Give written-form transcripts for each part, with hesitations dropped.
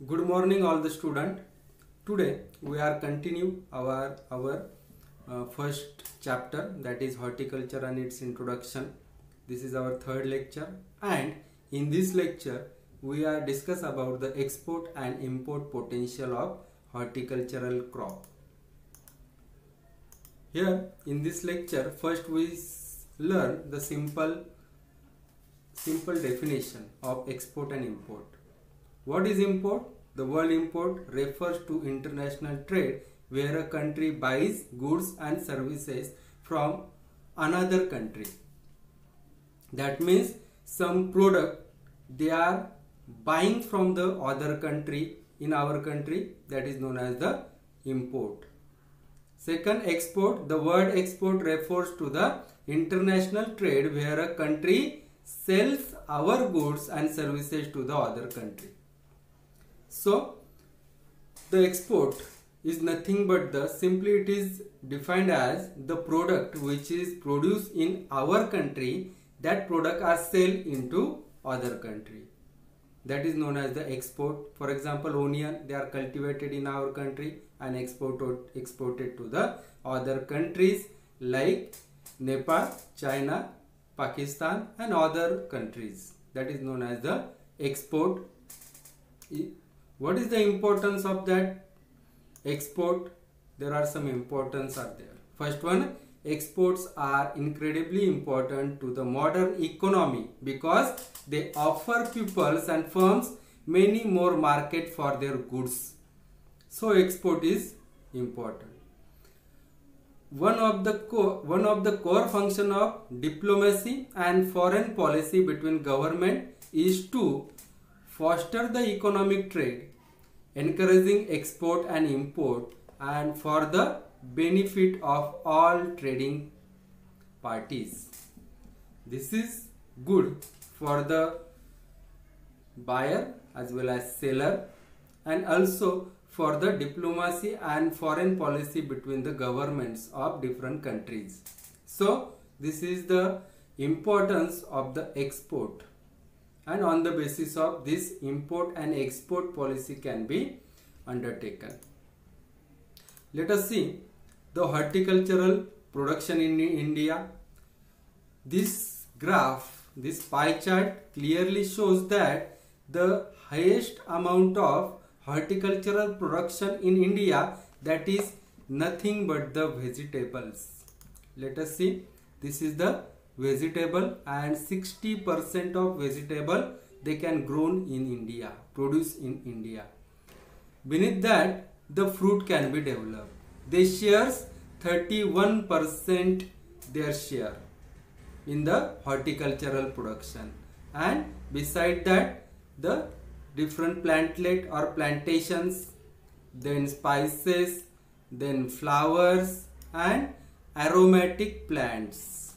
Good morning all the student. Today we are continue our first chapter, that is horticulture and its introduction. This is our third lecture, and in this lecture we are discuss about the export and import potential of horticultural crop. Here in this lecture first we learn the simple definition of export and import. What is import? The word import refers to international trade where a country buys goods and services from another country. That means some product they are buying from the other country in our country, that is known as the import. Second, export. The word export refers to the international trade where a country sells our goods and services to the other country. So the export is nothing but simply it is defined as the product which is produced in our country, that product are sold into other country. That is known as the export. For example, onion, they are cultivated in our country and exported to the other countries like Nepal, China, Pakistan and other countries. That is known as the export. What is the importance of that export? There are some importance are there. First one, exports are incredibly important to the modern economy because they offer peoples and firms many more market for their goods. So export is important. One of the core function of diplomacy and foreign policy between government is to foster the economic trade, encouraging export and import, and for the benefit of all trading parties. This is good for the buyer as well as seller, and also for the diplomacy and foreign policy between the governments of different countries. So this is the importance of the export, and on the basis of this import and export policy can be undertaken. Let us see the horticultural production in India. This graph, this pie chart clearly shows that the highest amount of horticultural production in India, that is nothing but the vegetables. Let us see, this is the vegetable, and 60% of vegetable they can grown in India, produced in India. Beneath that, the fruit can be developed. They shares 31% their share in the horticultural production, and beside that the different plantlet or plantations, then spices, then flowers and aromatic plants.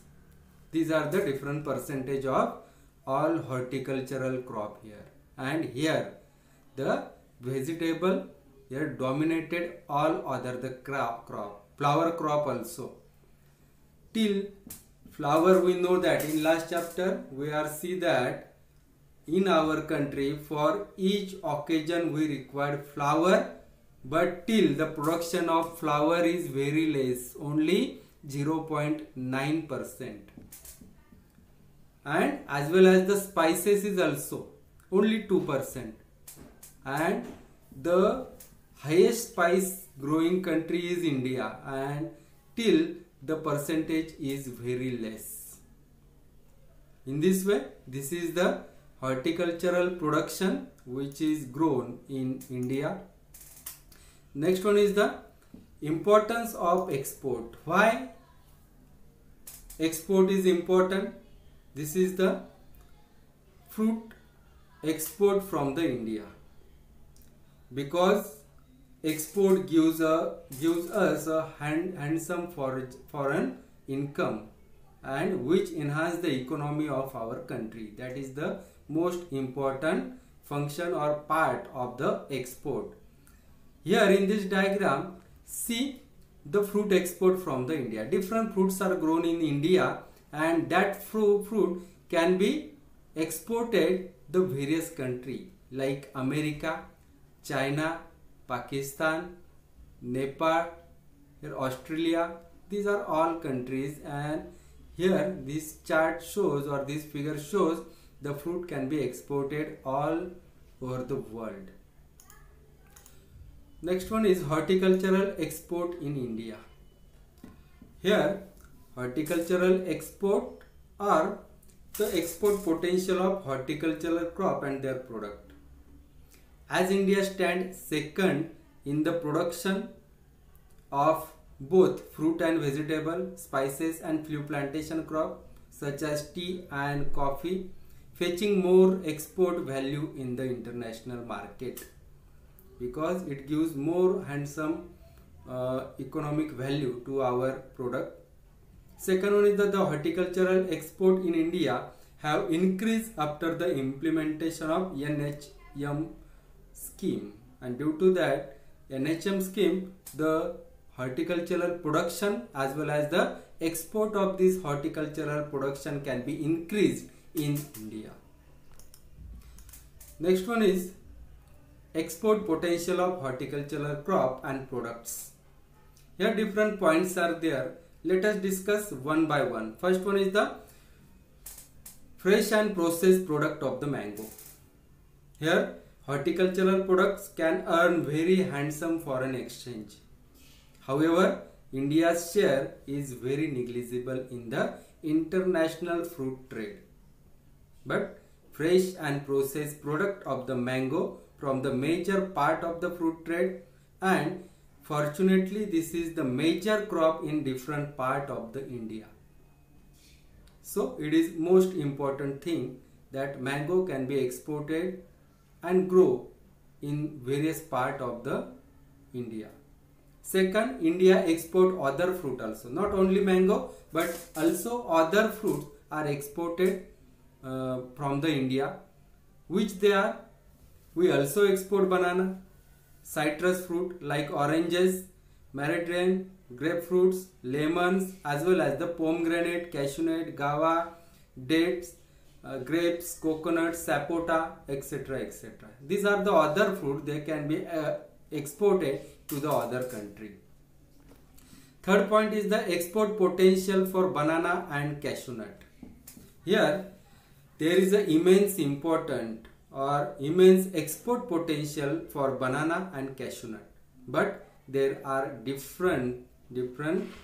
These are the different percentage of all horticultural crop here, and here the vegetable here dominated all other the crop, flower crop also. Till flower, we know that in last chapter we are see that in our country for each occasion we required flower, but till the production of flower is very less, only 0.9%. And as well as the spices is also only 2%, and the highest spice growing country is India, and till the percentage is very less. In this way, this is the horticultural production which is grown in India. Next one is the importance of export. Why export is important? This is the fruit export from the India, because export gives us a handsome foreign income, and which enhance the economy of our country. That is the most important function or part of the export. Here in this diagram, see the fruit export from the India. Different fruits are grown in India, and that fruit can be exported the various country like America, China, Pakistan, Nepal, here Australia. These are all countries, and here this chart shows, or this figure shows, the fruit can be exported all over the world. Next one is horticultural export in India. Here horticultural export are the export potential of horticultural crop and their product. As India stands second in the production of both fruit and vegetable, spices and few plantation crop such as tea and coffee, fetching more export value in the international market because it gives more handsome economic value to our product. Second one is that the horticultural export in India have increased after the implementation of NHM scheme, and due to that NHM scheme, the horticultural production as well as the export of this horticultural production can be increased in India. Next one is export potential of horticultural crop and products. Here different points are there. Let us discuss one by one. First one is the fresh and processed product of the mango. Here horticultural products can earn very handsome foreign exchange. However, India's share is very negligible in the international fruit trade. But fresh and processed product of the mango from the major part of the fruit trade, and fortunately this is the major crop in different part of the India. So it is most important thing that mango can be exported and grow in various part of the India. Second, India export other fruit also, not only mango but also other fruits are exported from the India, which they are. We also export banana, citrus fruit like oranges, mandarin, grapefruits, lemons, as well as the pomegranate, cashew nut, guava, dates, grapes, coconut, sapota, etc. etc. These are the other fruit, they can be exported to the other country. Third point is the export potential for banana and cashew nut. Here there is an immense export potential for banana and cashew nut, but there are different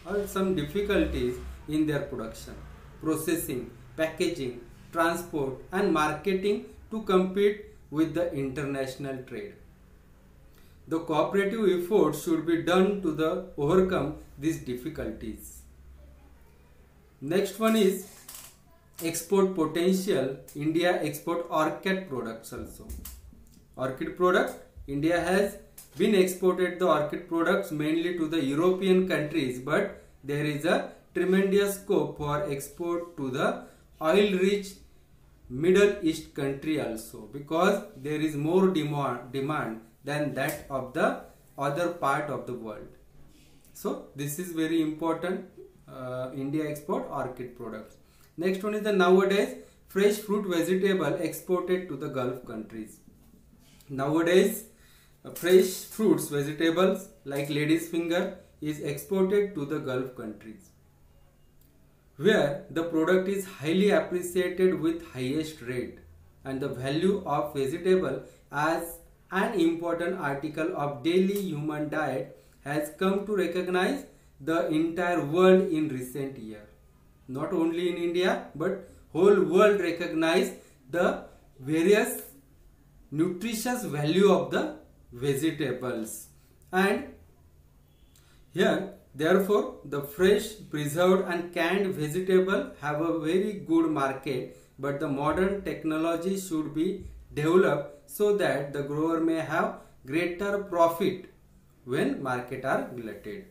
or some difficulties in their production, processing, packaging, transport and marketing to compete with the international trade. The cooperative efforts should be done to overcome these difficulties. Next one is export potential. India export orchid products also. Orchid product, India has been exported the orchid products mainly to the European countries, but there is a tremendous scope for export to the oil-rich Middle East country also, because there is more demand than that of the other part of the world. So this is very important. India export orchid products. Next one is the nowadays fresh fruit vegetable exported to the Gulf countries. Nowadays fresh fruits vegetables like lady's finger is exported to the Gulf countries, where the product is highly appreciated with highest rate, and the value of vegetable as an important article of daily human diet has come to recognize the entire world in recent year. Not only in India but whole world recognize the various nutritious value of the vegetables, and here therefore the fresh, preserved and canned vegetable have a very good market, but the modern technology should be developed so that the grower may have greater profit when market are glutted.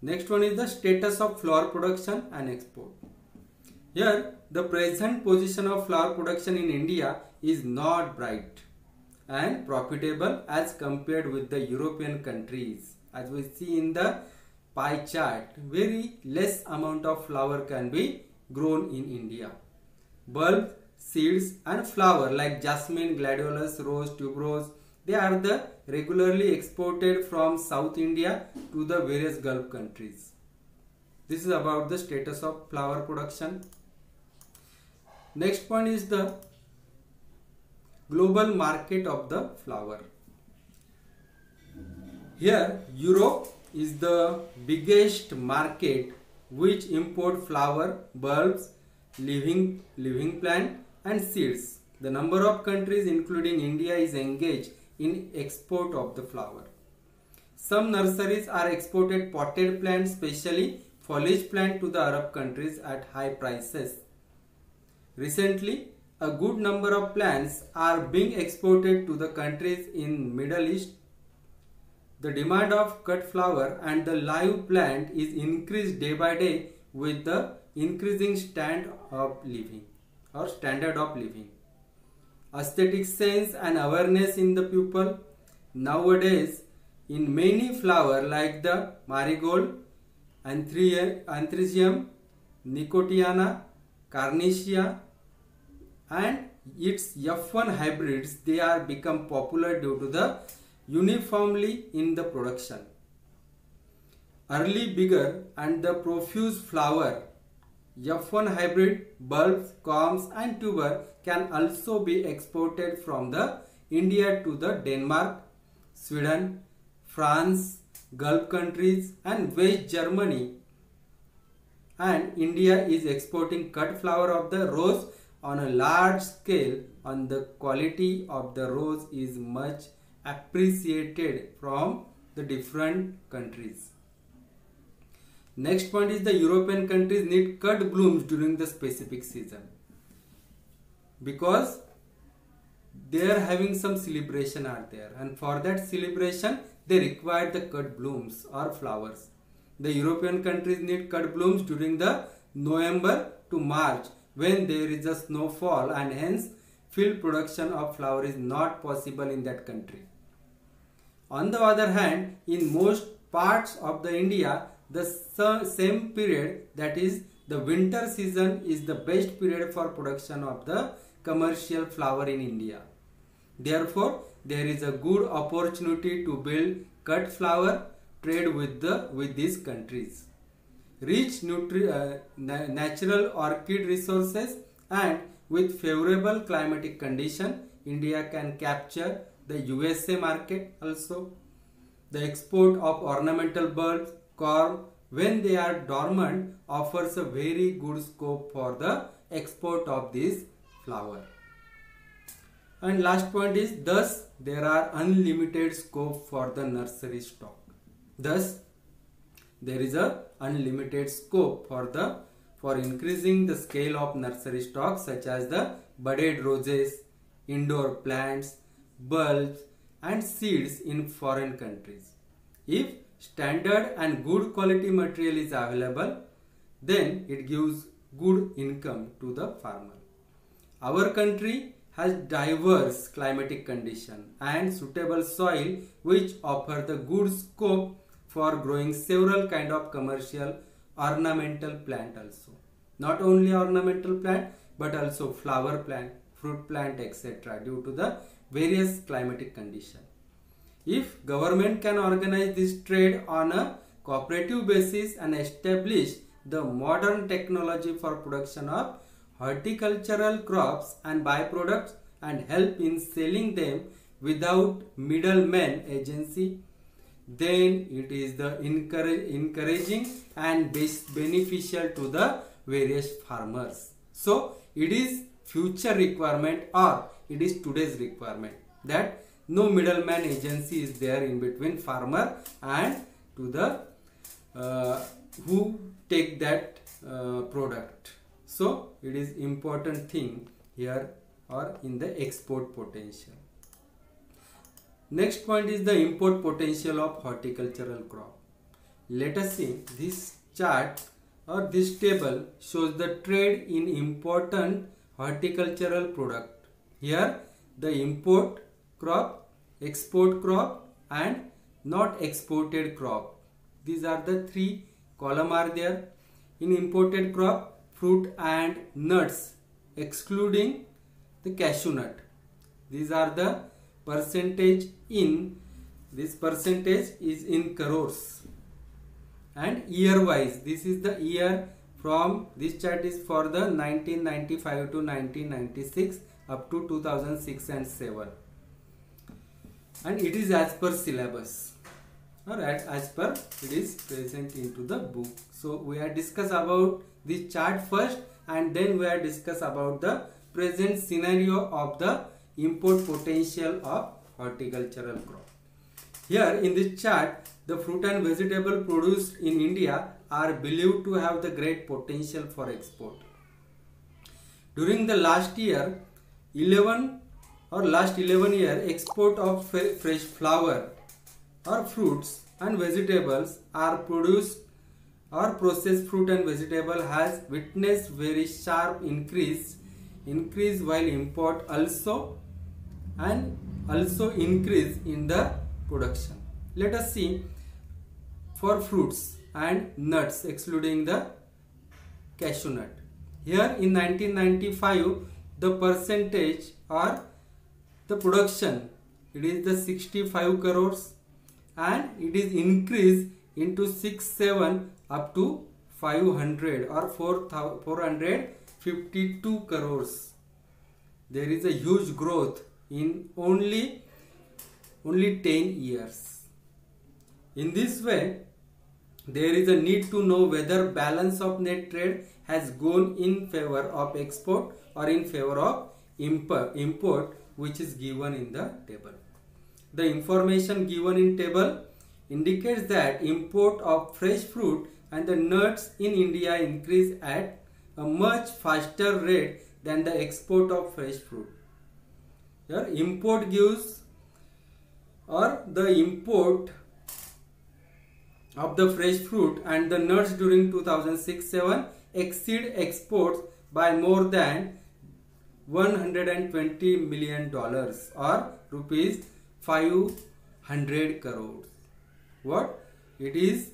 Next one is the status of flour production and export. Here the present position of flour production in India is not bright and profitable as compared with the European countries. As we see in the pie chart, very less amount of flour can be grown in India. Bulbs, seeds and flower like jasmine, gladiolus, rose, tuberose, They are the regularly exported from South India to the various Gulf countries. This is about the status of flower production. Next point is the global market of the flower. Here Europe is the biggest market which import flower, bulbs, living plant and seeds. The number of countries including India is engaged in export of the flower. Some nurseries are exported potted plants, especially foliage plant, to the Arab countries at high prices. Recently, a good number of plants are being exported to the countries in Middle East. The demand of cut flower and the live plant is increased day by day with the increasing standard of living. Aesthetic sense and awareness in the people. Nowadays, in many flowers like the marigold, Anthracium, Nicotiana, Carnesia and its F1 hybrids, they are become popular due to the uniformly in the production. Early bigger and the profuse flower, F1 hybrid bulbs, combs and tuber can also be exported from the India to the Denmark, Sweden, France, Gulf countries and West Germany. And India is exporting cut flower of the rose on a large scale, and the quality of the rose is much appreciated from the different countries. Next point is the European countries need cut blooms during the specific season because they are having some celebration out there, and for that celebration they require the cut blooms or flowers. The European countries need cut blooms during the November to March when there is a snowfall, and hence field production of flower is not possible in that country. On the other hand, in most parts of the India, the same period, that is the winter season, is the best period for production of the commercial flower in India. Therefore, there is a good opportunity to build cut flower trade with these countries. Rich natural orchid resources and with favorable climatic condition, India can capture the USA market also. The export of ornamental bulbs, corm, when they are dormant, offers a very good scope for the export of this flower. And last point is, thus there are unlimited scope for the nursery stock. Thus there is a unlimited scope for increasing the scale of nursery stock, such as the budded roses, indoor plants, bulbs and seeds in foreign countries. If standard and good quality material is available, then it gives good income to the farmer. Our country has diverse climatic condition and suitable soil which offer the good scope for growing several kind of commercial ornamental plant also. Not only ornamental plant but also flower plant, fruit plant, etc. due to the various climatic condition. If government can organize this trade on a cooperative basis and establish the modern technology for production of horticultural crops and byproducts and help in selling them without middleman agency, then it is the encouraging and beneficial to the various farmers. So it is future requirement or it is today's requirement that no middleman agency is there in between farmer and to the who take that product. So it is important thing here or in the export potential. Next point is the import potential of horticultural crop. Let us see, this chart or this table shows the trade in important horticultural product. Here the import crop, export crop and not exported crop. These are the three columns are there. In imported crop, fruit and nuts excluding the cashew nut. These are the percentage in, this percentage is in crores, and year wise, this is the year from, this chart is for the 1995 to 1996 up to 2006 and 7, and it is as per syllabus, or as per it is present into the book. So we are discuss about this chart first, and then we are discuss about the present scenario of the import potential of horticultural crop. Here in this chart, the fruit and vegetable produced in India are believed to have the great potential for export. During the last 11 year, export of fresh flower or fruits and vegetables are produced, or processed fruit and vegetable has witnessed very sharp increase while import also increase in the production. Let us see for fruits and nuts excluding the cashew nut. Here in 1995, the percentage or the production, it is the 65 crores, and it is increased into 6-7 up to 500 or 452 crores. There is a huge growth in only 10 years. In this way, there is a need to know whether balance of net trade has gone in favor of export or in favor of import, which is given in the table. The information given in table indicates that import of fresh fruit and the nuts in India increase at a much faster rate than the export of fresh fruit. Here import gives, or the import of the fresh fruit and the nuts during 2006-7 exceed exports by more than $120 million or rupees 500 crores. What? It is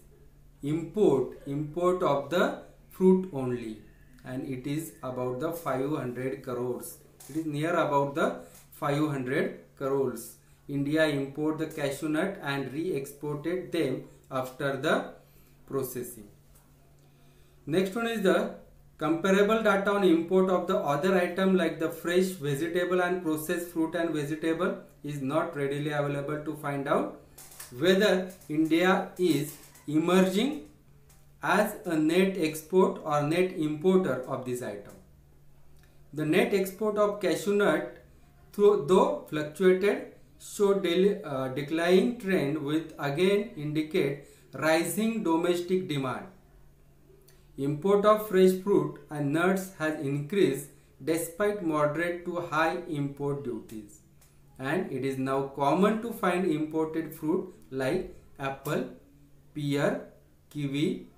import of the fruit only, and it is about the 500 crores. It is near about the 500 crores. India import the cashew nut and re-exported them after the processing. Next one is the comparable data on import of the other item like the fresh vegetable and processed fruit and vegetable is not readily available to find out whether India is emerging as a net export or net importer of this item. The net export of cashew nut, though fluctuated, showed declining trend with again indicate rising domestic demand. Import of fresh fruit and nuts has increased despite moderate to high import duties, and it is now common to find imported fruit like apple, pear, kiwi,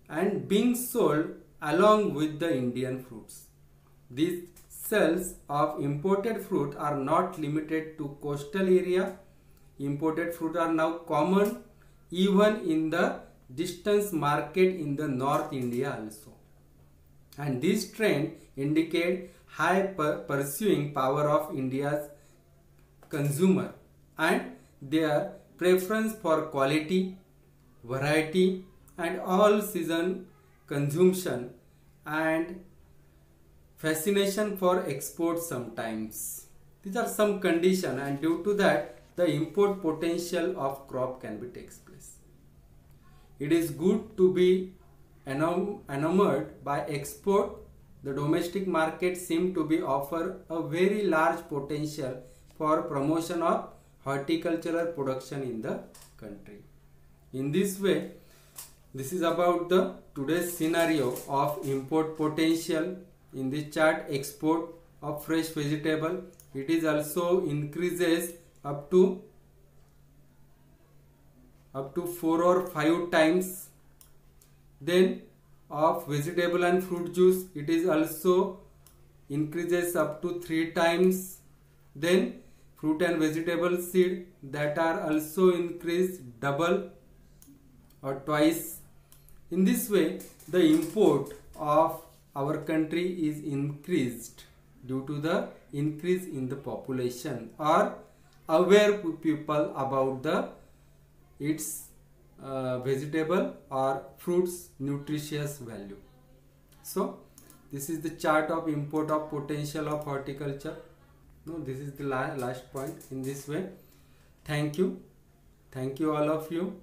and being sold along with the Indian fruits. These sales of imported fruit are not limited to coastal area. Imported fruit are now common even in the distance market in the North India also. And this trend indicate high pursuing power of India's consumer and their preference for quality, variety, and all season consumption, and fascination for export sometimes. These are some conditions, and due to that the import potential of crop can be takes place. It is good to be enamored by export. The domestic market seem to be offer a very large potential for promotion of horticultural production in the country. In this way, this is about the today's scenario of import potential. In this chart, export of fresh vegetable, it is also increases up to 4 or 5 times. Then of vegetable and fruit juice, it is also increases up to 3 times. Then fruit and vegetable seed, that are also increased double or twice. In this way, the import of our country is increased due to the increase in the population or aware people about the its vegetable or fruits nutritious value. So this is the chart of import of potential of horticulture. No, this is the last point in this way. Thank you all of you.